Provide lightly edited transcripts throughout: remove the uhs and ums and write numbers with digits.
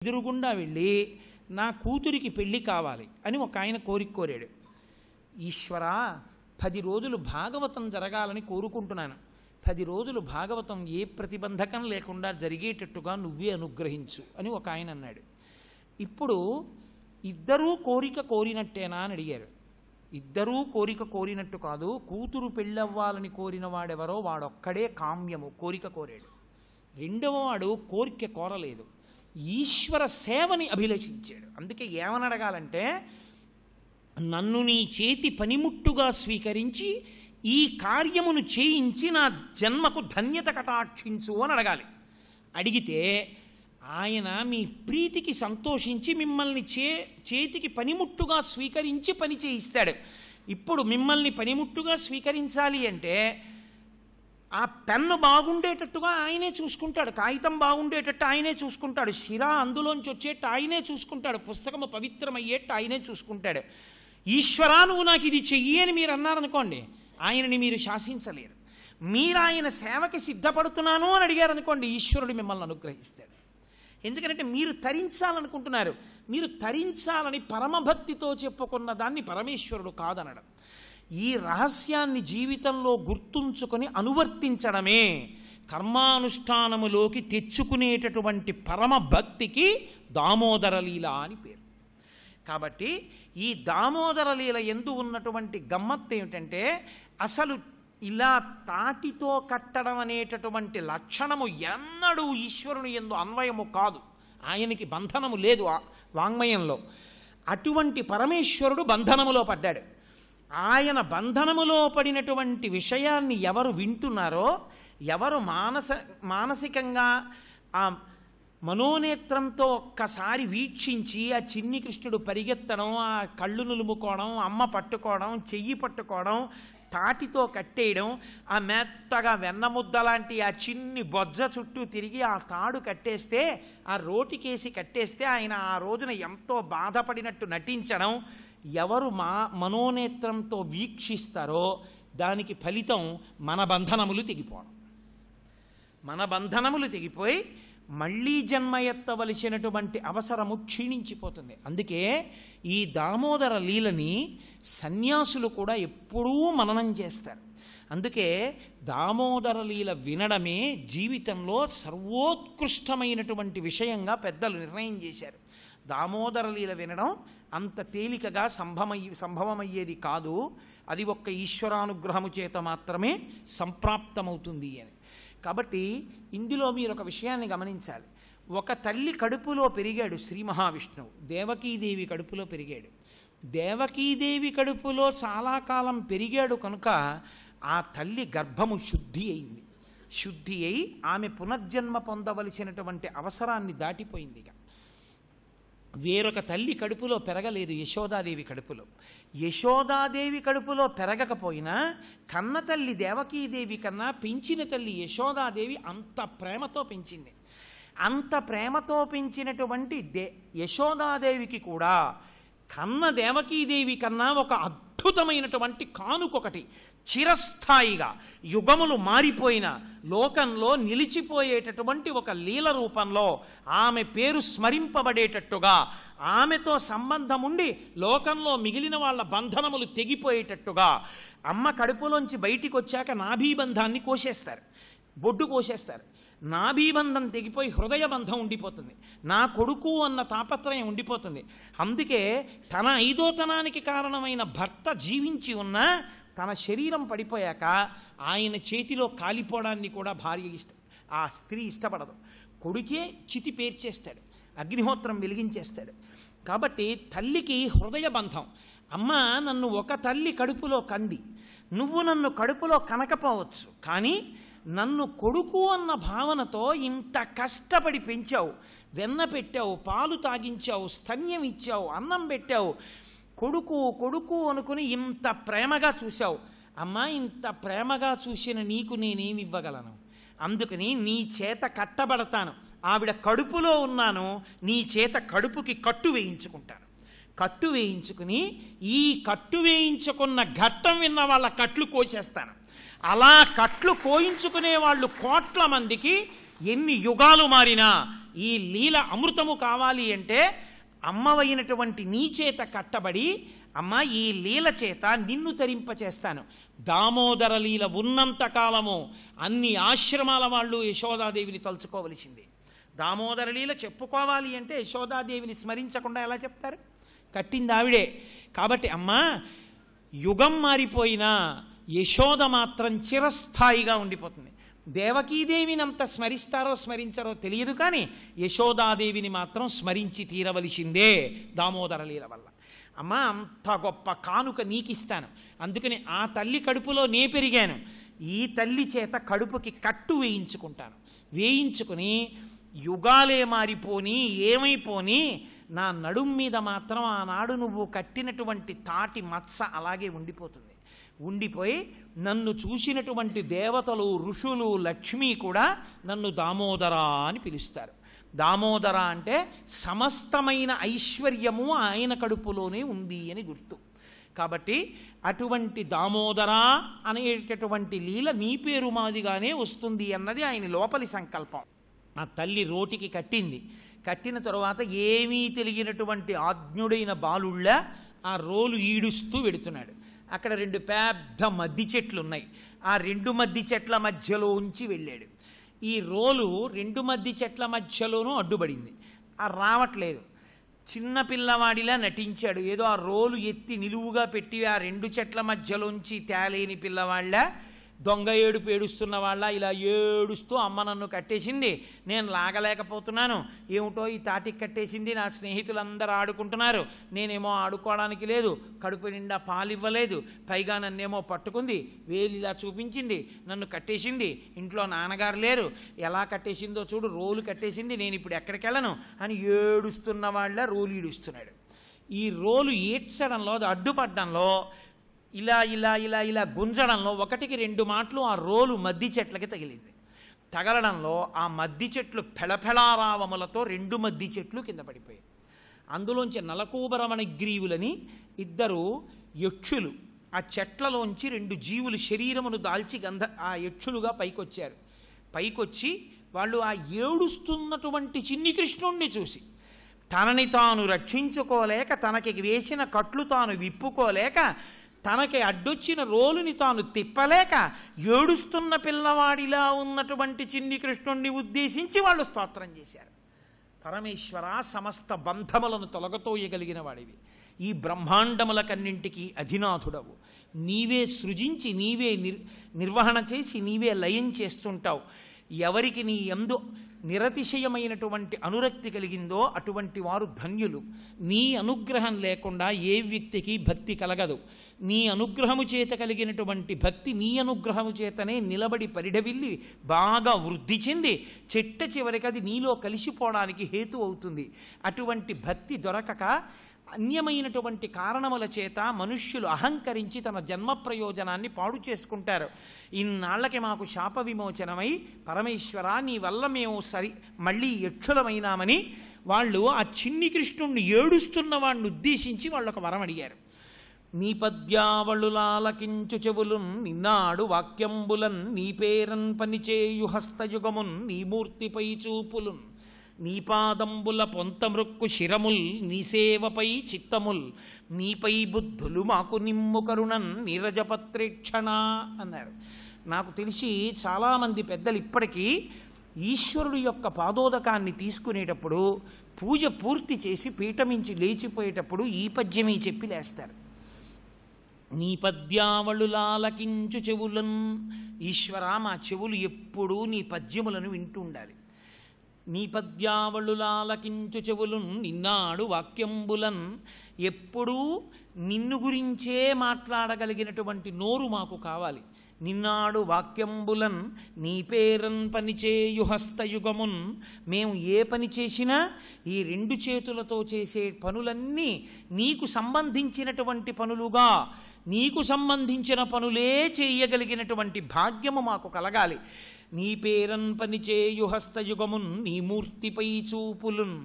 ఎదురుగుండా వెళ్ళి నా కూతురికి పెళ్లి కావాలి అని ఒక ఆయన కోరాడు. ఈశ్వరా, 10 రోజులు భాగవతం జరగాలని కోరుకుంటున్నాను. 10 రోజులు భాగవతం ఏ ప్రతిబంధకం లేకుండా జరిగేటట్టుగా నువ్వే అనుగ్రహించు అని ఒక ఆయన అన్నాడు. ఇప్పుడు ఇద్దరూ కోరిక కోరినట్టేనా అని అడిగారు. ఇద్దరూ కోరిక కోరినట్టు కాదు, కూతురు పెళ్ళవ్వాలని కోరిన వాడెవరో వాడొక్కడే కామ్యము కోరిక కోరాడు. రెండవ వాడు కోరిక కోరలేదు, ఈశ్వర సేవని అభిలషించాడు. అందుకే ఏమని అడగాలంటే, నన్ను నీ చేతి పనిముట్టుగా స్వీకరించి ఈ కార్యమును చేయించి నా జన్మకు ధన్యత కటాక్షించు అని అడగాలి. అడిగితే ఆయన మీ ప్రీతికి సంతోషించి మిమ్మల్ని చేతికి పనిముట్టుగా స్వీకరించి పని చేయిస్తాడు. ఇప్పుడు మిమ్మల్ని పనిముట్టుగా స్వీకరించాలి అంటే ఆ పెన్ను బాగుండేటట్టుగా ఆయనే చూసుకుంటాడు, కాగితం బాగుండేటట్టు ఆయనే చూసుకుంటాడు, శిరా అందులోంచి వచ్చేట్టు ఆయనే చూసుకుంటాడు, పుస్తకము పవిత్రమయ్యేట్టు ఆయనే చూసుకుంటాడు. ఈశ్వరా, నువ్వు నాకు ఇది చెయ్యి అని మీరు అన్నారనుకోండి, ఆయనని మీరు శాసించలేరు. మీరు ఆయన సేవకి సిద్ధపడుతున్నాను అని అడిగారనుకోండి, ఈశ్వరుడు మిమ్మల్ని అనుగ్రహిస్తాడు. ఎందుకంటే మీరు తరించాలనుకుంటున్నారు. మీరు తరించాలని పరమభక్తితో చెప్పుకున్న దాన్ని పరమేశ్వరుడు కాదనడం. ఈ రహస్యాన్ని జీవితంలో గుర్తుంచుకొని అనువర్తించడమే కర్మానుష్ఠానములోకి తెచ్చుకునేటటువంటి పరమ భక్తికి దామోదర లీల అని పేరు. కాబట్టి ఈ దామోదర లీల యందు ఉన్నటువంటి గమ్మత్తు ఏమిటంటే, అసలు ఇలా తాటితో కట్టడం అనేటటువంటి లక్షణము ఎన్నడూ ఈశ్వరుని యందు అన్వయము కాదు. ఆయనకి బంధనము లేదు వాంగ్మయంలో. అటువంటి పరమేశ్వరుడు బంధనములో పడ్డాడు. ఆయన బంధనములో పడినటువంటి విషయాన్ని ఎవరు వింటున్నారో, ఎవరు మానసికంగా ఆ మనోనేత్రంతో ఒక్కసారి వీక్షించి ఆ చిన్ని కృష్ణుడు పరిగెత్తడం, ఆ కళ్ళు నులుముకోవడం, అమ్మ పట్టుకోవడం, చెయ్యి పట్టుకోవడం, తాటితో కట్టేయడం, ఆ మెత్తగా వెన్నముద్ద లాంటి ఆ చిన్ని బొజ్జ చుట్టూ తిరిగి ఆ తాడు కట్టేస్తే, ఆ రోటికేసి కట్టేస్తే ఆయన ఆ రోజున ఎంతో బాధపడినట్టు నటించడం, ఎవరు మనోనేత్రంతో వీక్షిస్తారో దానికి ఫలితం మన బంధనములు తెగిపోవడం. మన బంధనములు తెగిపోయి మళ్ళీ జన్మ ఎత్తవలసినటువంటి అవసరము క్షీణించిపోతుంది. అందుకే ఈ దామోదర లీలని సన్యాసులు కూడా ఎప్పుడూ మననం చేస్తారు. అందుకే దామోదర లీల వినడమే జీవితంలో సర్వోత్కృష్టమైనటువంటి విషయంగా పెద్దలు నిర్ణయం చేశారు. దామోదర లీల వినడం అంత తేలికగా సంభవమయ్యేది కాదు. అది ఒక్క ఈశ్వరానుగ్రహము చేత మాత్రమే సంప్రాప్తమవుతుంది అని. కాబట్టి ఇందులో మీరు ఒక విషయాన్ని గమనించాలి. ఒక తల్లి కడుపులో పెరిగాడు శ్రీ మహావిష్ణువు, దేవకీదేవి కడుపులో పెరిగాడు. దేవకీదేవి కడుపులో చాలా కాలం పెరిగాడు కనుక ఆ తల్లి గర్భము శుద్ధి అయింది. శుద్ధి అయి ఆమె పునర్జన్మ పొందవలసినటువంటి అవసరాన్ని దాటిపోయింది. వేరొక తల్లి కడుపులో పెరగలేదు, యశోదాదేవి కడుపులో. యశోదాదేవి కడుపులో పెరగకపోయినా కన్న తల్లి దేవకీదేవి కన్నా పెంచిన తల్లి యశోదాదేవి అంత ప్రేమతో పెంచింది. అంత ప్రేమతో పెంచినటువంటి యశోదాదేవికి కూడా కన్న దేవకీదేవి కన్నా ఒక అద్భుతమైనటువంటి కానుకొకటి చిరస్థాయిగా యుగములు మారిపోయిన లోకంలో నిలిచిపోయేటటువంటి ఒక లీల రూపంలో ఆమె పేరు స్మరింపబడేటట్టుగా, ఆమెతో సంబంధం ఉండి లోకంలో మిగిలిన వాళ్ళ బంధనములు తెగిపోయేటట్టుగా, అమ్మ కడుపులోంచి బయటికి వచ్చాక నాభీబంధాన్ని కోసేస్తారు, బొడ్డు కోసేస్తారు. నాభీబంధం తెగిపోయి హృదయబంధం ఉండిపోతుంది, నా కొడుకు అన్న తాపత్రయం ఉండిపోతుంది. అందుకే తన ఐదోతనానికి కారణమైన భర్త జీవించి ఉన్నా తన శరీరం పడిపోయాక ఆయన చేతిలో కాలిపోవడాన్ని కూడా ఆ స్త్రీ ఇష్టపడదు. కొడుకే చితి పేర్చేస్తాడు, అగ్నిహోత్రం వెలిగించేస్తాడు. కాబట్టి తల్లికి హృదయ బంధం. అమ్మ నన్ను ఒక తల్లి కడుపులో కంది, నువ్వు నన్ను కడుపులో కనకపోవచ్చు, కానీ నన్ను కొడుకు అన్న భావనతో ఇంత కష్టపడి పెంచావు, వెన్న పెట్టావు, పాలు తాగించావు, స్తన్యం ఇచ్చావు, అన్నం పెట్టావు, కొడుకు కొడుకు అనుకుని ఇంత ప్రేమగా చూశావు. అమ్మా, ఇంత ప్రేమగా చూసిన నీకు నేనేమి ఇవ్వగలను? అందుకని నీ చేత కట్టబడతాను, ఆవిడ కడుపులో ఉన్నాను, నీ చేత కడుపుకి కట్టు వేయించుకుంటాను. కట్టు వేయించుకుని ఈ కట్టు వేయించుకున్న ఘట్టం విన్న వాళ్ళ కట్లు కోసేస్తాను. అలా కట్లు కోయించుకునే వాళ్ళు కోట్ల మందికి ఎన్ని యుగాలు మారినా ఈ లీల అమృతము కావాలి అంటే అమ్మవైనటువంటి నీ చేత కట్టబడి, అమ్మ ఈ లీల చేత నిన్ను తరింపచేస్తాను. దామోదర లీల ఉన్నంత కాలము అన్ని ఆశ్రమాల వాళ్ళు యశోదాదేవిని తలుచుకోవలసిందే. దామోదర లీల చెప్పుకోవాలి అంటే యశోదాదేవిని స్మరించకుండా ఎలా చెప్తారు? కట్టింది ఆవిడే. కాబట్టి అమ్మ యుగం మారిపోయినా యశోద మాత్రం చిరస్థాయిగా ఉండిపోతుంది. దేవకీదేవిని అంత స్మరిస్తారో స్మరించారో తెలియదు, కానీ యశోదాదేవిని మాత్రం స్మరించి తీరవలసిందే దామోదర లీల వల్ల. అమ్మ అంత గొప్ప కానుక నీకిస్తాను, అందుకని ఆ తల్లి కడుపులో నే పెరిగాను, ఈ తల్లి చేత కడుపుకి కట్టు వేయించుకుంటాను. వేయించుకుని యుగాలే మారిపోని ఏమైపోని నా నడుం మీద మాత్రం ఆనాడు నువ్వు కట్టినటువంటి తాటి మత్స అలాగే ఉండిపోతుంది. ఉండిపోయి నన్ను చూసినటువంటి దేవతలు, ఋషులు, లక్ష్మి కూడా నన్ను దామోదర అని పిలుస్తారు. దామోదర అంటే సమస్తమైన ఐశ్వర్యము ఆయన కడుపులోనే ఉంది అని గుర్తు. కాబట్టి అటువంటి దామోదర అనేటటువంటి లీల నీ పేరు మాదిగానే వస్తుంది అన్నది ఆయన లోపలి సంకల్పం. ఆ తల్లి రోటికి కట్టింది. కట్టిన తరువాత ఏమీ తెలియనటువంటి ఆజ్ఞుడైన బాలుళ్ళ ఆ రోలు ఈడుస్తూ వెడుతున్నాడు. అక్కడ 2 పెద్ద మద్ది చెట్లు ఉన్నాయి. ఆ 2 మద్ది చెట్ల మధ్యలో ఉంచి వెళ్ళాడు. ఈ రోలు 2 మద్ది చెట్ల మధ్యలోనూ అడ్డుపడింది. ఆ రావట్లేదు. చిన్న పిల్లవాడిలా నటించాడు. ఏదో ఆ రోలు ఎత్తి నిలువుగా పెట్టి ఆ 2 చెట్ల మధ్యలోంచి తేలేని పిల్లవాళ్ళ, దొంగ ఏడుపు ఏడుస్తున్న వాళ్ళ ఇలా ఏడుస్తూ అమ్మ నన్ను కట్టేసింది, నేను లాగలేకపోతున్నాను, ఏమిటో ఈ తాటికి కట్టేసింది, నా స్నేహితులందరూ ఆడుకుంటున్నారు, నేనేమో ఆడుకోవడానికి లేదు, కడుపు నిండా పాలు ఇవ్వలేదు, పైగా నన్నేమో పట్టుకుంది, వేలు ఇలా చూపించింది, నన్ను కట్టేసింది, ఇంట్లో నాన్నగారు లేరు, ఎలా కట్టేసిందో చూడు, రోలు కట్టేసింది, నేను ఇప్పుడు ఎక్కడికి వెళ్ళను అని ఏడుస్తున్న వాళ్ళ రోలు ఈడుస్తున్నాడు. ఈ రోలు ఈడ్చడంలో, అది అడ్డుపడ్డంలో, ఇలా ఇలా ఇలా ఇలా గుంజడంలో 1కి 2 మాటలు ఆ రోలు మద్ది చెట్లకి తగిలింది. తగలడంలో ఆ మద్ది చెట్లు ఫెళఫెళారావములతో 2 మద్ది చెట్లు కింద పడిపోయాయి. అందులోంచి నలకూబరమణిగ్రీవులని 2 యక్షులు ఆ చెట్లలోంచి 2 జీవులు శరీరమును దాల్చి ఆ యక్షులుగా పైకొచ్చారు. పైకొచ్చి వాళ్ళు ఆ ఏడుస్తున్నటువంటి చిన్ని కృష్ణుణ్ణి చూసి తనని తాను రక్షించుకోలేక, తనకి వేసిన కట్లు తాను విప్పుకోలేక, తనకి అడ్డొచ్చిన రోలుని తాను తిప్పలేక, ఏడుస్తున్న పిల్లవాడిలా ఉన్నటువంటి చిన్ని కృష్ణుణ్ణి ఉద్దేశించి వాళ్ళు స్తోత్రం చేశారు. పరమేశ్వర, సమస్త బంధములను తొలగతోయగలిగిన వాడివి, ఈ బ్రహ్మాండములకన్నింటికీ అధినాథుడవు, నీవే సృజించి నీవే నిర్వహణ చేసి నీవే లయం చేస్తుంటావు. ఎవరికి నీ యందు నిరతిశయమైనటువంటి అనురక్తి కలిగిందో అటువంటి వారు ధన్యులు. నీ అనుగ్రహం లేకుండా ఏ వ్యక్తికి భక్తి కలగదు. నీ అనుగ్రహము చేత కలిగినటువంటి భక్తి నీ అనుగ్రహము చేతనే నిలబడి పరిఢవిల్లి బాగా వృద్ధి చెంది చిట్ట చివరికి అది నీలో కలిసిపోవడానికి హేతు అవుతుంది. అటువంటి భక్తి దొరకక అన్యమైనటువంటి కారణముల చేత మనుష్యులు అహంకరించి తన జన్మ ప్రయోజనాన్ని పాడు చేసుకుంటారు. ఇన్నాళ్లకి మాకు శాప విమోచనమై పరమేశ్వర నీ వల్ల మేము మళ్ళీ యక్షులమైనామని వాళ్ళు ఆ చిన్ని కృష్ణుణ్ణి ఏడుస్తున్న వాడిని ఉద్దేశించి వాళ్ళు ఒక వరం అడిగారు. నీ పద్యావళులాలకించు చెవులున్ నిన్నాడు వాక్యంబులన్ నీ పేరన్ పనిచేయు హస్తయుగమున్ నీ మూర్తిపై చూపులున్ నీ పాదంబుల పొంతమృక్కు శిరముల్ నీ సేవపై చిత్తముల్ నీపై బుద్ధులు మాకు నిమ్ము కరుణన్ నీరజపత్రేక్షణ అన్నారు. నాకు తెలిసి చాలామంది పెద్దలు ఇప్పటికీ ఈశ్వరుడు యొక్క పాదోదకాన్ని తీసుకునేటప్పుడు పూజ పూర్తి చేసి పీఠమించి లేచిపోయేటప్పుడు ఈ పద్యమే చెప్పి లేస్తారు. నీ పద్యావళులాలకించు చెవులను, ఈశ్వర మా చెవులు ఎప్పుడూ నీ పద్యములను వింటూ ఉండాలి. నీ పద్యావళులాలకించు చెవులున్ నిన్నాడు వాక్యంబులన్, ఎప్పుడూ నిన్ను గురించే మాట్లాడగలిగినటువంటి నోరు మాకు కావాలి. నిన్నాడు వాక్యంబులన్ నీ పేరన్ పనిచేయు హస్తయుగమున్, మేము ఏ పని చేసినా ఈ 2 చేతులతో చేసే పనులన్నీ నీకు సంబంధించినటువంటి పనులుగా, నీకు సంబంధించిన పనులే చేయగలిగినటువంటి భాగ్యము మాకు కలగాలి. నీ పేరన్ పనిచేయు హస్తయుగమున్ నీ మూర్తిపై చూపులున్,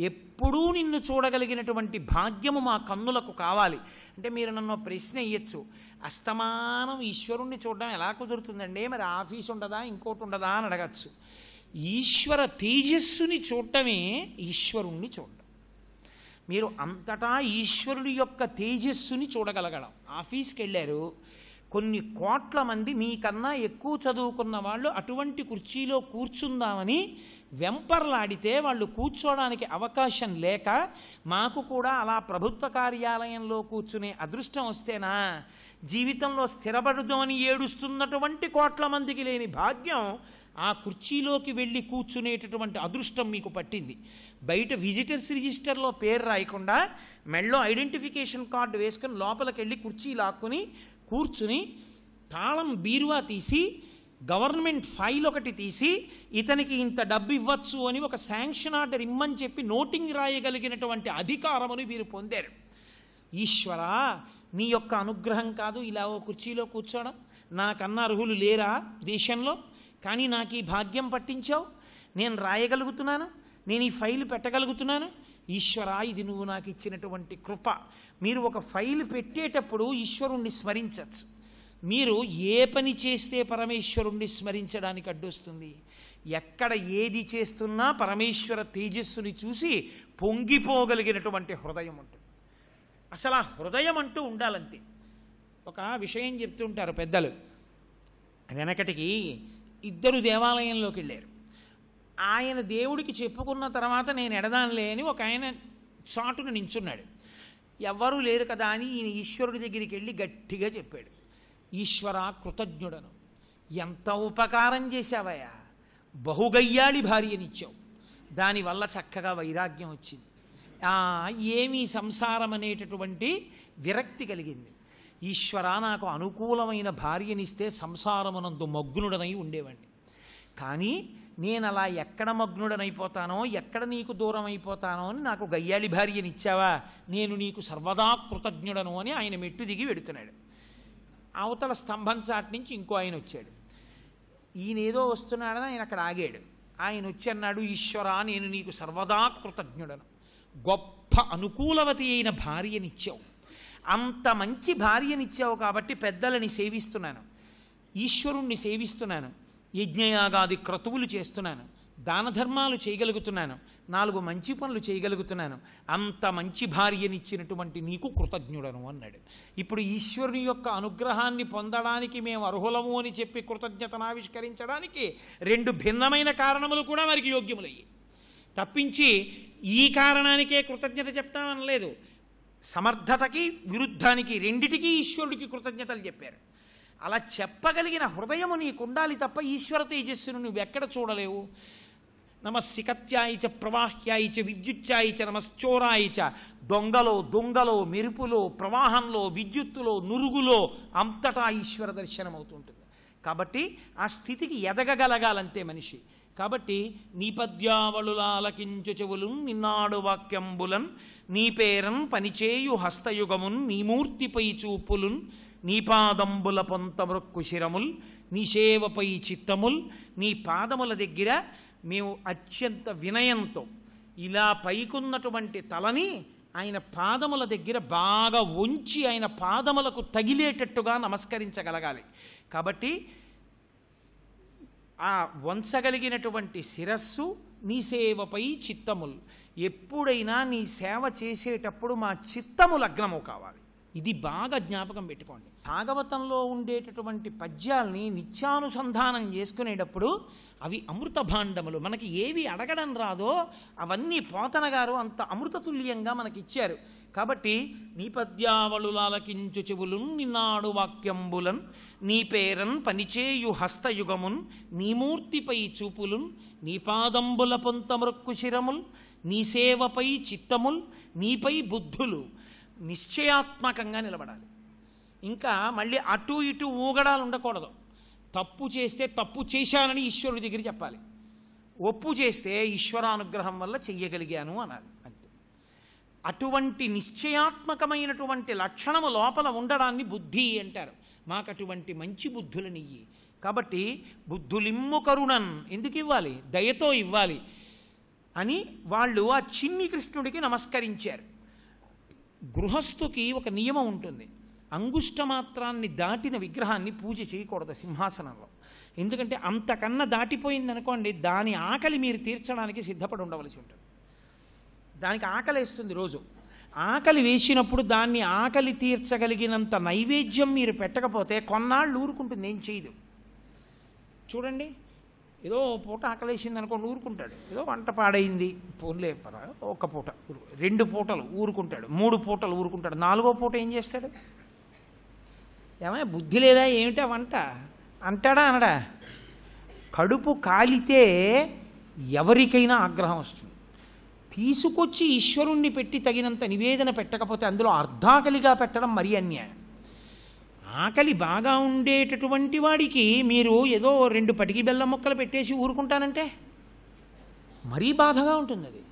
ఎప్పుడూ నిన్ను చూడగలిగినటువంటి భాగ్యము మా కన్నులకు కావాలి. అంటే మీరు నన్ను ప్రశ్న ఇయ్యచ్చు, అస్తమానం ఈశ్వరుణ్ణి చూడడం ఎలా కుదురుతుందండి, మరి ఆఫీస్ ఉండదా ఇంకోటి ఉండదా అని అడగచ్చు. ఈశ్వర తేజస్సుని చూడటమే ఈశ్వరుణ్ణి చూడటం. మీరు అంతటా ఈశ్వరుడి యొక్క తేజస్సుని చూడగలగడం. ఆఫీస్కి వెళ్ళారు, కొన్ని కోట్ల మంది మీకన్నా ఎక్కువ చదువుకున్న వాళ్ళు అటువంటి కుర్చీలో కూర్చుందామని వెంపర్లాడితే వాళ్ళు కూర్చోడానికి అవకాశం లేక, మాకు కూడా అలా ప్రభుత్వ కార్యాలయంలో కూర్చునే అదృష్టం వస్తేనా జీవితంలో స్థిరపడదామని ఏడుస్తున్నటువంటి కోట్ల మందికి లేని భాగ్యం ఆ కుర్చీలోకి వెళ్ళి కూర్చునేటటువంటి అదృష్టం మీకు పట్టింది. బయట విజిటర్స్ రిజిస్టర్లో పేరు రాయకుండా మెళ్ళో ఐడెంటిఫికేషన్ కార్డు వేసుకుని లోపలికి వెళ్ళి కుర్చీ లాక్కుని కూర్చుని తాళం బీరువా తీసి గవర్నమెంట్ ఫైల్ ఒకటి తీసి ఇతనికి ఇంత డబ్బు ఇవ్వచ్చు అని ఒక శాంక్షన్ ఆర్డర్ ఇమ్మని చెప్పి నోటింగ్ రాయగలిగినటువంటి అధికారమును వీరు పొందారు. ఈశ్వరా, నీ యొక్క అనుగ్రహం కాదు ఇలా ఓ కుర్చీలో కూర్చోవడం? నాకన్నా అర్హులు లేరా దేశంలో? కానీ నాకు ఈ భాగ్యం పట్టించావు, నేను రాయగలుగుతున్నాను, నేను ఈ ఫైల్ పెట్టగలుగుతున్నాను. ఈశ్వరా, ఇది నువ్వు నాకు ఇచ్చినటువంటి కృప. మీరు ఒక ఫైల్ పెట్టేటప్పుడు ఈశ్వరుణ్ణి స్మరించవచ్చు. మీరు ఏ పని చేస్తే పరమేశ్వరుణ్ణి స్మరించడానికి అడ్డొస్తుంది? ఎక్కడ ఏది చేస్తున్నా పరమేశ్వర తేజస్సుని చూసి పొంగిపోగలిగినటువంటి హృదయం ఉంటుంది. అసలు ఆ హృదయం అంటూ ఉండాలంతే. ఒక విషయం చెప్తుంటారు పెద్దలు. వెనకటికి ఇద్దరు దేవాలయంలోకి వెళ్ళారు. ఆయన దేవుడికి చెప్పుకున్న తర్వాత నేను ఎడదానిలే అని ఒక ఆయన చాటును నించున్నాడు. ఎవ్వరూ లేరు కదా అని ఈయన ఈశ్వరుడి దగ్గరికి వెళ్ళి గట్టిగా చెప్పాడు, ఈశ్వర కృతజ్ఞుడను, ఎంత ఉపకారం చేశావయ్యా, బహుగయ్యాళి భార్యనిచ్చావు, దానివల్ల చక్కగా వైరాగ్యం వచ్చింది, ఏమీ సంసారం అనేటటువంటి విరక్తి కలిగింది. ఈశ్వర, నాకు అనుకూలమైన భార్యనిస్తే సంసారమునందు మగ్నుడనై ఉండేవాడిని. కానీ నేను అలా ఎక్కడ మగ్నుడనైపోతానో, ఎక్కడ నీకు దూరం అయిపోతానో అని నాకు గయ్యాళి భార్యనిచ్చావా, నేను నీకు సర్వదా కృతజ్ఞుడను అని ఆయన మెట్టు దిగి వెడుతున్నాడు. అవతల స్తంభం చాటు నుంచి ఇంకో ఆయన వచ్చాడు. ఈయన ఏదో వస్తున్నాడని ఆయన అక్కడ ఆగాడు. ఆయన వచ్చి అన్నాడు, ఈశ్వర, నేను నీకు సర్వదా కృతజ్ఞుడను, గొప్ప అనుకూలవతి అయిన భార్యనిచ్చావు, అంత మంచి భార్యనిచ్చావు కాబట్టి పెద్దలని సేవిస్తున్నాను, ఈశ్వరుణ్ణి సేవిస్తున్నాను, యజ్ఞయాగాది క్రతువులు చేస్తున్నాను, దాన ధర్మాలు చేయగలుగుతున్నాను, 4 మంచి పనులు చేయగలుగుతున్నాను, అంత మంచి భార్యనిచ్చినటువంటి నీకు కృతజ్ఞుడను అన్నాడు. ఇప్పుడు ఈశ్వరుని యొక్క అనుగ్రహాన్ని పొందడానికి మేము అర్హులము అని చెప్పి కృతజ్ఞతను ఆవిష్కరించడానికి 2 భిన్నమైన కారణములు కూడా వారికి యోగ్యములయ్యి. తప్పించి ఈ కారణానికే కృతజ్ఞత చెప్తామనలేదు. సమర్థతకి విరుద్ధానికి రెండిటికీ ఈశ్వరుడికి కృతజ్ఞతలు చెప్పారు. అలా చెప్పగలిగిన హృదయము నీకు ఉండాలి తప్ప ఈశ్వర తేజస్సును నువ్వెక్కడ చూడలేవు. నమస్సికత్యాయిచ ప్రవాహ్యాయిచ విద్యుత్యాయిచ నమశ్చోరాయిచ, దొంగలో మెరుపులో ప్రవాహంలో విద్యుత్తులో నురుగులో అంతటా ఈశ్వర దర్శనం అవుతుంటుంది. కాబట్టి ఆ స్థితికి ఎదగగలగాలంతే మనిషి. కాబట్టి నీ పద్యావళులాలకించు చెవులున్ నిన్నాడు వాక్యంబులన్, నీ పేరన్ పనిచేయు హస్తయుగమున్, నీ మూర్తిపై చూపులున్, నీ పాదంబుల పొంతమృక్కు శిరముల్, నీ సేవపై చిత్తముల్, నీ పాదముల దగ్గర మేము అత్యంత వినయంతో ఇలా పైకున్నటువంటి తలని ఆయన పాదముల దగ్గర బాగా ఉంచి ఆయన పాదములకు తగిలేటట్టుగా నమస్కరించగలగాలి. కాబట్టి ఆ వంచగలిగినటువంటి శిరస్సు, నీ సేవపై చిత్తములు, ఎప్పుడైనా నీ సేవ చేసేటప్పుడు మా చిత్తము లగ్నము కావాలి. ఇది బాగా జ్ఞాపకం పెట్టుకోండి. భాగవతంలో ఉండేటటువంటి పద్యాల్ని నిత్యానుసంధానం చేసుకునేటప్పుడు అవి అమృత భాండములు. మనకి ఏవి అడగడం రాదో అవన్నీ పోతన గారు అంత అమృతతుల్యంగా మనకిచ్చారు. కాబట్టి నీ పద్యావళులాలకించు చెవులున్ నిన్నాడు వాక్యంబులన్, నీ పేరన్ పనిచేయు హస్తయుగమున్, నీ మూర్తిపై చూపులున్, నీ పాదంబుల పొంతమృక్కు శిరముల్, నీ సేవపై చిత్తముల్, నీపై బుద్ధులు. నిశ్చయాత్మకంగా నిలబడాలి. ఇంకా మళ్ళీ అటు ఇటు ఊగడాలు ఉండకూడదు. తప్పు చేస్తే తప్పు చేశానని ఈశ్వరుడి దగ్గర చెప్పాలి, ఒప్పు చేస్తే ఈశ్వరానుగ్రహం వల్ల చెయ్యగలిగాను అనాలి, అంతే. అటువంటి నిశ్చయాత్మకమైనటువంటి లక్షణము లోపల ఉండడాన్ని బుద్ధి అంటారు. మాకు అటువంటి మంచి బుద్ధులనియ్యి. కాబట్టి బుద్ధులిమ్ము కరుణన్ ఎందుకు ఇవ్వాలి? దయతో ఇవ్వాలి అని వాళ్ళు ఆ చిన్ని కృష్ణుడికి నమస్కరించారు. గృహస్థుకి ఒక నియమం ఉంటుంది, అంగుష్టమాత్రాన్ని దాటిన విగ్రహాన్ని పూజ చేయకూడదు సింహాసనంలో. ఎందుకంటే అంతకన్నా దాటిపోయింది అనుకోండి, దాని ఆకలి మీరు తీర్చడానికి సిద్ధపడి ఉండవలసి ఉంటుంది. దానికి ఆకలి వేస్తుంది రోజు. ఆకలి వేసినప్పుడు దాన్ని ఆకలి తీర్చగలిగినంత నైవేద్యం మీరు పెట్టకపోతే కొన్నాళ్ళు ఊరుకుంటుంది, ఏం చేయదు. చూడండి, ఏదో పూట ఆకలేసింది అనుకోండి ఊరుకుంటాడు. ఏదో వంట పాడైంది పోన్లే ఒక పూట, 2 పూటలు ఊరుకుంటాడు, 3 పూటలు ఊరుకుంటాడు, 4వ పూట ఏం చేస్తాడు? ఏమైనా బుద్ధి లేదా ఏమిటా వంట అంటాడా అనడా? కడుపు కాలితే ఎవరికైనా ఆగ్రహం వస్తుంది. తీసుకొచ్చి ఈశ్వరుణ్ణి పెట్టి తగినంత నివేదన పెట్టకపోతే అందులో అర్ధాకలిగా పెట్టడం మరీ అన్యాయం. ఆకలి బాగా ఉండేటటువంటి వాడికి మీరు ఏదో 2 పటికి బెల్లం ముక్కలు పెట్టేసి ఊరుకుంటానంటే మరీ బాధగా ఉంటుంది అది.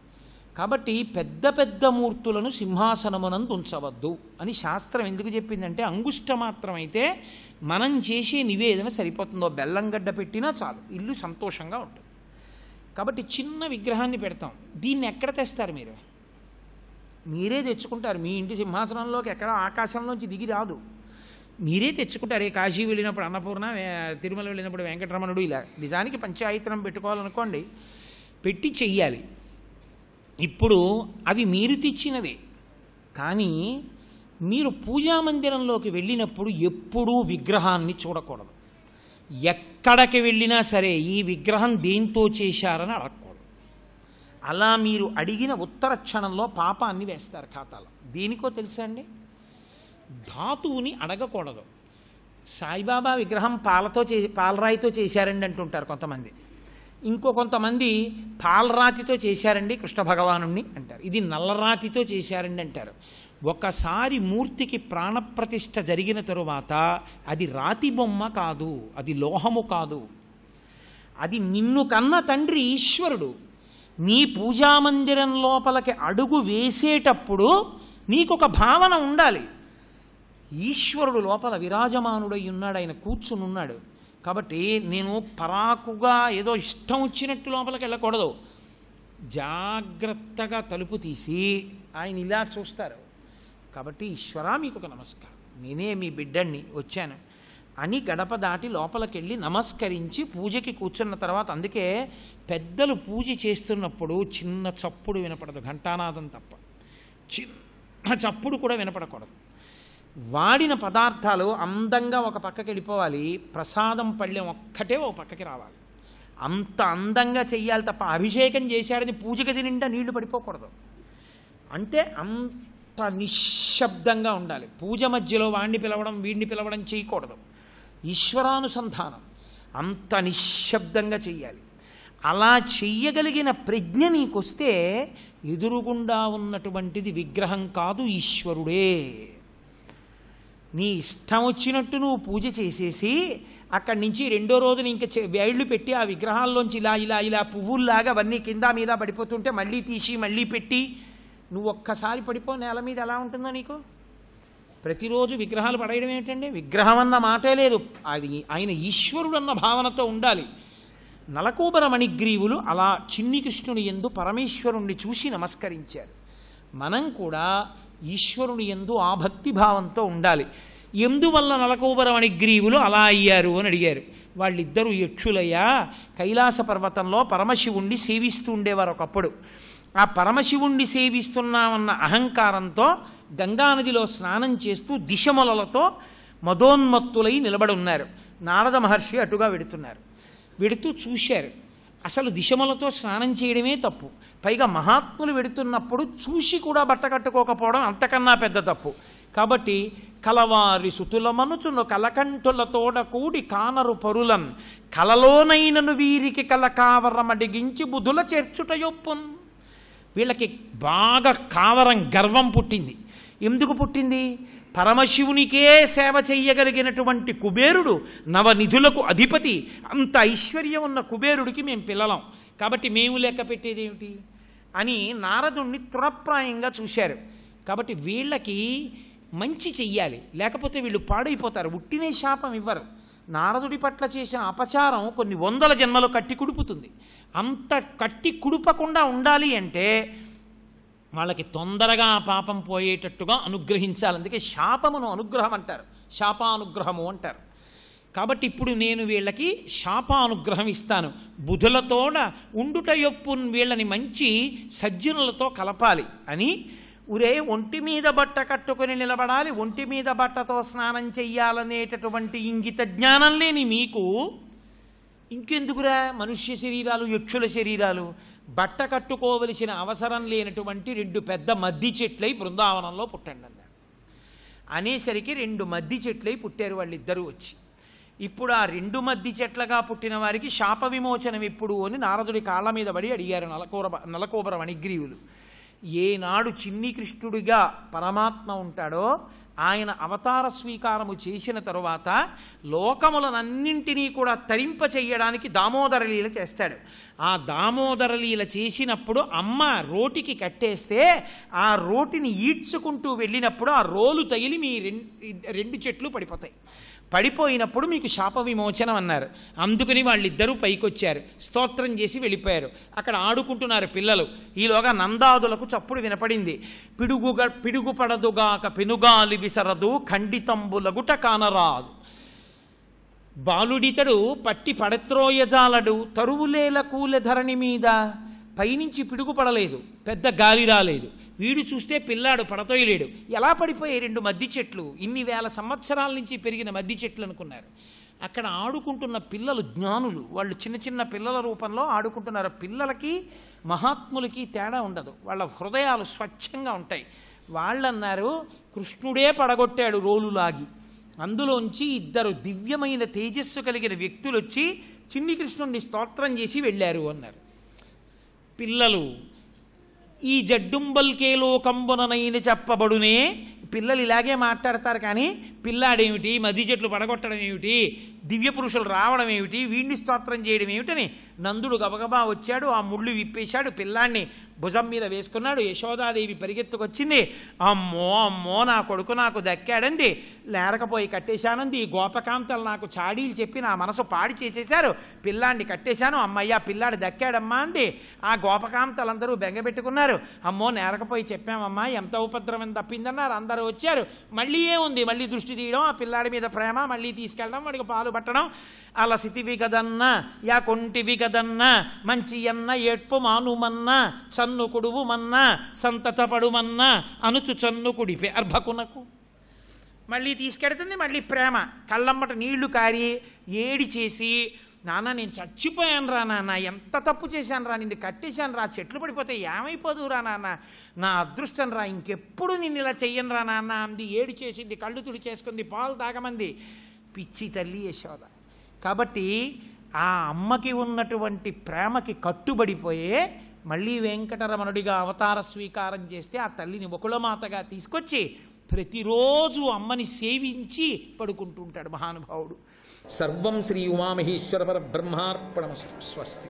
కాబట్టి పెద్ద పెద్ద మూర్తులను సింహాసనమునందు ఉంచవద్దు అని శాస్త్రం ఎందుకు చెప్పిందంటే, అంగుష్ట మాత్రమైతే మనం చేసే నివేదన సరిపోతుందో, బెల్లం గడ్డ పెట్టినా చాలు, ఇల్లు సంతోషంగా ఉంటుంది. కాబట్టి చిన్న విగ్రహాన్ని పెడతాం. దీన్ని ఎక్కడ తెస్తారు మీరు? మీరే తెచ్చుకుంటారు. మీ ఇంటి సింహాసనంలోకి ఎక్కడ ఆకాశంలోంచి దిగి రాదు, మీరే తెచ్చుకుంటారు. ఏ కాశీ వెళ్ళినప్పుడు అన్నపూర్ణ, తిరుమల వెళ్ళినప్పుడు వెంకటరమణుడు, ఇలా నిజానికి పంచాయతనం పెట్టుకోవాలనుకోండి, పెట్టి చెయ్యాలి. ఇప్పుడు అవి మీరు తెచ్చినవే, కానీ మీరు పూజామందిరంలోకి వెళ్ళినప్పుడు ఎప్పుడూ విగ్రహాన్ని చూడకూడదు. ఎక్కడికి వెళ్ళినా సరే ఈ విగ్రహం దేంతో చేశారని అడగకూడదు. అలా మీరు అడిగిన ఉత్తర క్షణంలో పాపాన్ని వేస్తారు ఖాతాలో. దేనికో తెలుసా అండి? ధాతువుని అడగకూడదు. సాయిబాబా విగ్రహం పాలరాయితో చేశారండి అంటుంటారు కొంతమంది. ఇంకో కొంతమంది పాలరాతితో చేశారండి కృష్ణ భగవానుణ్ణి అంటారు. ఇది నల్లరాతితో చేశారండి అంటారు. ఒకసారి మూర్తికి ప్రాణప్రతిష్ఠ జరిగిన తరువాత అది రాతి బొమ్మ కాదు, అది లోహము కాదు, అది నిన్ను కన్న తండ్రి ఈశ్వరుడు. నీ పూజామందిరం లోపలికి అడుగు వేసేటప్పుడు నీకొక భావన ఉండాలి, ఈశ్వరుడు లోపల విరాజమానుడై ఉన్నాడు, ఆయన కూర్చుని ఉన్నాడు. కాబట్టి నేను పరాకుగా ఏదో ఇష్టం వచ్చినట్టు లోపలికి వెళ్ళకూడదు. జాగ్రత్తగా తలుపు తీసి ఆయన ఇలా చూస్తారు. కాబట్టి ఈశ్వరా మీకు ఒక నమస్కారం, నేనే మీ బిడ్డని వచ్చాను అని గడప దాటి లోపలికి వెళ్ళి నమస్కరించి పూజకి కూర్చున్న తర్వాత, అందుకే పెద్దలు పూజ చేస్తున్నప్పుడు చిన్న చప్పుడు వినపడదు, ఘంటానాదం తప్ప చిన్న చప్పుడు కూడా వినపడకూడదు. వాడిన పదార్థాలు అందంగా ఒక పక్కకి వెళ్ళిపోవాలి, ప్రసాదం పళ్ళెం ఒక్కటే ఒక పక్కకి రావాలి. అంత అందంగా చెయ్యాలి తప్ప అభిషేకం చేశాడని పూజ గది నిండా నీళ్లు పడిపోకూడదు. అంటే అంత నిశ్శబ్దంగా ఉండాలి. పూజ మధ్యలో వాడిని పిలవడం వీడిని పిలవడం చేయకూడదు. ఈశ్వరానుసంధానం అంత నిశ్శబ్దంగా చెయ్యాలి. అలా చెయ్యగలిగిన ప్రజ్ఞ నీకొస్తే ఎదురుగుండా ఉన్నటువంటిది విగ్రహం కాదు, ఈశ్వరుడే. నీ ఇష్టం వచ్చినట్టు నువ్వు పూజ చేసేసి అక్కడి నుంచి 2వ రోజున ఇంకా వేళ్ళు పెట్టి ఆ విగ్రహాల్లోంచి ఇలా ఇలా ఇలా పువ్వుల్లాగా అవన్నీ కింద మీద పడిపోతుంటే మళ్ళీ తీసి మళ్ళీ పెట్టి నువ్వు ఒక్కసారి పడిపో నేల మీద ఎలా ఉంటుందో నీకు. ప్రతిరోజు విగ్రహాలు పడేయడం ఏమిటండి? విగ్రహం అన్న మాటే లేదు, అది ఆయన ఈశ్వరుడు అన్న భావనతో ఉండాలి. నలకూబర మణిగ్రీవులు అలా చిన్ని కృష్ణుని యందు పరమేశ్వరుణ్ణి చూసి నమస్కరించారు. మనం కూడా ఈశ్వరుని యందు ఆ భక్తి భావంతో ఉండాలి. ఎందువల్ల నలకూబర మణిగ్రీవులు అలా అయ్యారు అని అడిగారు. వాళ్ళిద్దరూ యక్షులయ్యా కైలాస పర్వతంలో పరమశివుణ్ణి సేవిస్తూ ఉండేవారు ఒకప్పుడు. ఆ పరమశివుణ్ణి సేవిస్తున్నామన్న అహంకారంతో గంగానదిలో స్నానం చేస్తూ దిశమలలతో మదోన్మత్తులై నిలబడి ఉన్నారు. నారద మహర్షి అటుగా వెడుతున్నారు. వెడుతూ చూశారు. అసలు దిశమలతో స్నానం చేయడమే తప్పు, పైగా మహాత్ములు వెడుతున్నప్పుడు చూసి కూడా బట్ట కట్టుకోకపోవడం అంతకన్నా పెద్ద తప్పు. కాబట్టి కలవారి సుతుల మనుచును కలకంఠులతోడ కూడి కానరు పరులన్ కలలోనైనను వీరికి కలకావరమడిగించి బుధుల చేర్చుటయొప్పున్. వీళ్ళకి బాగా కావరం గర్వం పుట్టింది. ఎందుకు పుట్టింది? పరమశివునికే సేవ చెయ్యగలిగినటువంటి కుబేరుడు, నవనిధులకు అధిపతి, అంత ఐశ్వర్యం ఉన్న కుబేరుడికి మేము పిల్లలం, కాబట్టి మేము లెక్క పెట్టేది ఏమిటి అని నారదుణ్ణి తృణప్రాయంగా చూశారు. కాబట్టి వీళ్ళకి మంచి చెయ్యాలి, లేకపోతే వీళ్ళు పాడైపోతారు. ఉట్టినే శాపం ఇవ్వరు. నారదుడి పట్ల చేసిన అపచారం కొన్ని 100 జన్మలు కట్టి కుడుపుతుంది. అంత కట్టి కుడుపకుండా ఉండాలి అంటే వాళ్ళకి తొందరగా ఆ పాపం పోయేటట్టుగా అనుగ్రహించాలి. అందుకే శాపమును అనుగ్రహం అంటారు, శాపానుగ్రహము అంటారు. కాబట్టి ఇప్పుడు నేను వీళ్ళకి శాపానుగ్రహం ఇస్తాను, బుధులతోడ ఉండుట యొప్పున్ వీళ్ళని మంచి సజ్జనులతో కలపాలి అని. ఉరే ఒంటి మీద బట్ట కట్టుకుని నిలబడాలి, ఒంటి మీద బట్టతో స్నానం చెయ్యాలనేటటువంటి ఇంగిత జ్ఞానం లేని మీకు ఇంకెందుకురా మనుష్య శరీరాలు, యక్షుల శరీరాలు? బట్ట కట్టుకోవలసిన అవసరం లేనటువంటి 2 పెద్ద మద్ది చెట్లై బృందావనంలో పుట్టండి అన్నారు. అనేసరికి 2 మద్ది చెట్లై పుట్టారు వాళ్ళిద్దరూ వచ్చి. ఇప్పుడు ఆ 2 మద్ది చెట్లగా పుట్టిన వారికి శాప విమోచనం ఎప్పుడు అని నారదుడి కాళ్ళ మీద పడి అడిగారు నలకోబర వణిగ్రీవులు. ఏనాడు చిన్ని కృష్ణుడిగా పరమాత్మ ఉంటాడో ఆయన అవతార స్వీకారము చేసిన తరువాత లోకములనన్నింటినీ కూడా తరింప చెయ్యడానికి దామోదర లీల చేస్తాడు. ఆ దామోదర లీల చేసినప్పుడు అమ్మ రోటికి కట్టేస్తే ఆ రోటిని ఈడ్చుకుంటూ వెళ్ళినప్పుడు ఆ రోలు తగిలి మీ 2 చెట్లు పడిపోతాయి. పడిపోయినప్పుడు మీకు శాప విమోచనం అన్నారు. అందుకని వాళ్ళిద్దరూ పైకొచ్చారు, స్తోత్రం చేసి వెళ్ళిపోయారు. అక్కడ ఆడుకుంటున్నారు పిల్లలు. ఈలోగా నందాదులకు చప్పుడు వినపడింది. పిడుగు పడదుగాక పెనుగాలి విసరదు ఖండితంబులగుట కానరాదు. బాలుడితడు పట్టి పడత్రోయజాలడు తరువులేల కూల ధరణి మీద. పైనుంచి పిడుగు పడలేదు, పెద్ద గాలి రాలేదు. వీడు చూస్తే పిల్లాడు పడతోయలేడు. ఎలా పడిపోయాయి 2 మద్ది చెట్లు? ఇన్ని వేల సంవత్సరాల నుంచి పెరిగిన మద్ది చెట్లు అనుకున్నారు. అక్కడ ఆడుకుంటున్న పిల్లలు జ్ఞానులు, వాళ్ళు చిన్న చిన్న పిల్లల రూపంలో ఆడుకుంటున్నారు. పిల్లలకి మహాత్ములకి తేడా ఉండదు, వాళ్ళ హృదయాలు స్వచ్ఛంగా ఉంటాయి. వాళ్ళన్నారు కృష్ణుడే పడగొట్టాడు రోలులాగి. అందులోంచి 2 దివ్యమైన తేజస్సు కలిగిన వ్యక్తులు వచ్చి చిన్ని కృష్ణుడిని స్తోత్రం చేసి వెళ్ళారు అన్నారు. పిల్లలు ఈ జడ్డుంబల్కేలో కంబుననైన చెప్పబడునే. పిల్లలు ఇలాగే మాట్లాడతారు, కానీ పిల్లాడేమిటి, మద్ది చెట్లు పడగొట్టడం ఏమిటి, దివ్య పురుషులు రావడం ఏమిటి, వీడిని స్తోత్రం చేయడం ఏమిటని నందుడు గబగబా వచ్చాడు. ఆ ముళ్ళు విప్పేశాడు, పిల్లాన్ని భుజం మీద వేసుకున్నాడు. యశోదాదేవి పరిగెత్తుకొచ్చింది. అమ్మో అమ్మో నా కొడుకు నాకు దక్కాడండి, లేరకపోయి కట్టేశానంది. ఈ గోపకాంతలు నాకు చాడీలు చెప్పి నా మనసు పాడి చేసేశారు, పిల్లాన్ని కట్టేశాను. అమ్మయ్యా పిల్లాడు దక్కాడమ్మా అంది. ఆ గోపకాంతలందరూ బెంగపెట్టుకున్నారు. అమ్మో నేరకపోయి చెప్పామమ్మా, ఎంత ఉపద్రవం తప్పిందన్నారు. అందరూ వచ్చారు. మళ్ళీ ఏముంది, మళ్ళీ దృష్టి తీయడం, ఆ పిల్లాడి మీద ప్రేమ, మళ్ళీ తీసుకెళ్ళడం, వాడికి పాలు పట్టడం. అలా సితివి కదన్నా యా కొంటివి కదన్నా మంచి అన్న ఏడ్పు మానుమన్నా చన్ను కుడువుమన్నా సంతతపడుమన్నా అనుచు చన్ను కుడిపే అర్భకునకు. మళ్ళీ తీసుకెడుతుంది, మళ్ళీ ప్రేమ. కళ్ళమ్మట నీళ్లు కారి ఏడి చేసి, నాన్న నేను చచ్చిపోయాను రా నాన్న, ఎంత తప్పు చేశాను రా, నిన్ను కట్టేశాను రా, చెట్లు పడిపోతే ఏమైపోదు రా నాన్న, నా అదృష్టం రా, ఇంకెప్పుడు నిన్ను ఇలా చెయ్యను రా నాన్న అంది. ఏడు చేసింది, కళ్ళు తుడి చేసుకుంది, పాలు తాగమంది. పిచ్చి తల్లి యశోద. కాబట్టి ఆ అమ్మకి ఉన్నటువంటి ప్రేమకి కట్టుబడిపోయే మళ్ళీ వెంకటరమణుడిగా అవతార స్వీకారం చేస్తే ఆ తల్లిని బకుళమాతగా తీసుకొచ్చి ప్రతిరోజు అమ్మని సేవించి పడుకుంటూ ఉంటాడు మహానుభావుడు. సర్వం శ్రీ ఉమామహేశ్వర పరబ్రహ్మార్పణమస్తు. స్వస్తి.